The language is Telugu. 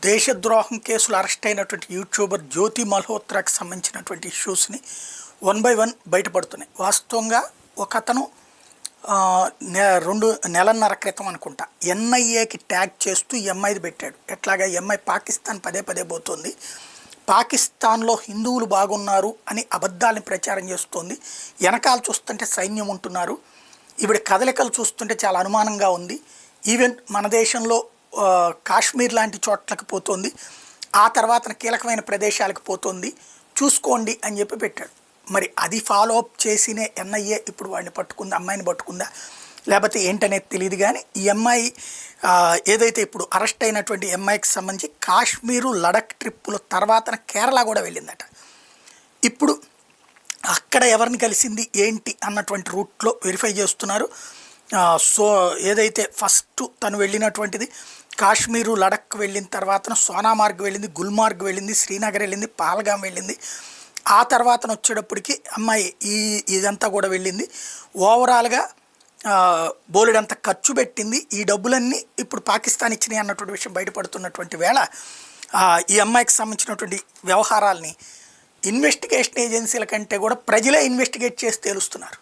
దేశద్రోహం కేసులు అరెస్ట్ అయినటువంటి యూట్యూబర్ జ్యోతి మల్హోత్రాకి సంబంధించినటువంటి ఇష్యూస్ని వన్ బై వన్ బయటపడుతున్నాయి. వాస్తవంగా ఒకతను నెలన్నర క్రితం అనుకుంటా ఎన్ఐఏకి ట్యాగ్ చేస్తూ ఎంఐది పెట్టాడు. ఎట్లాగా ఎంఐ పాకిస్తాన్ పదే పదే పోతుంది, పాకిస్తాన్లో హిందువులు బాగున్నారు అని అబద్ధాలని ప్రచారం చేస్తోంది, వెనకాల చూస్తుంటే సైన్యం ఉంటున్నారు, ఈవిడ కదలికలు చూస్తుంటే చాలా అనుమానంగా ఉంది, ఈవెన్ మన దేశంలో కాశ్మీర్ లాంటి చోట్లకి పోతుంది, ఆ తర్వాత కీలకమైన ప్రదేశాలకు పోతుంది, చూసుకోండి అని చెప్పి పెట్టాడు. మరి అది ఫాలో అప్ చేసినే ఎన్ఐఏ ఇప్పుడు వాడిని పట్టుకుందా, అమ్మాయిని పట్టుకుందా లేకపోతే ఏంటనేది తెలియదు. కానీ ఈ అమ్మాయి ఏదైతే ఇప్పుడు అరెస్ట్ అయినటువంటి ఎంఐకి సంబంధించి కాశ్మీరు లడక్ ట్రిప్పుల తర్వాత కేరళ కూడా వెళ్ళిందట. ఇప్పుడు అక్కడ ఎవరిని కలిసింది ఏంటి అన్నటువంటి రూట్లో వెరిఫై చేస్తున్నారు. సో ఏదైతే ఫస్ట్ తను వెళ్ళినటువంటిది కాశ్మీరు లడక్ వెళ్ళిన తర్వాత సోనామార్గ్ వెళ్ళింది, గుల్మార్గ్ వెళ్ళింది, శ్రీనగర్ వెళ్ళింది, పాల్గాం వెళ్ళింది, ఆ తర్వాత వచ్చేటప్పటికి అమ్మాయి ఇదంతా కూడా వెళ్ళింది. ఓవరాల్గా బోలెడంత ఖర్చు పెట్టింది. ఈ డబ్బులన్నీ ఇప్పుడు పాకిస్తాన్ ఇచ్చినాయి అన్నటువంటి విషయం బయటపడుతున్నటువంటి వేళ ఈ అమ్మాయికి సంబంధించినటువంటి వ్యవహారాల్ని ఇన్వెస్టిగేషన్ ఏజెన్సీల కంటే కూడా ప్రజలే ఇన్వెస్టిగేట్ చేసి తేలుస్తున్నారు.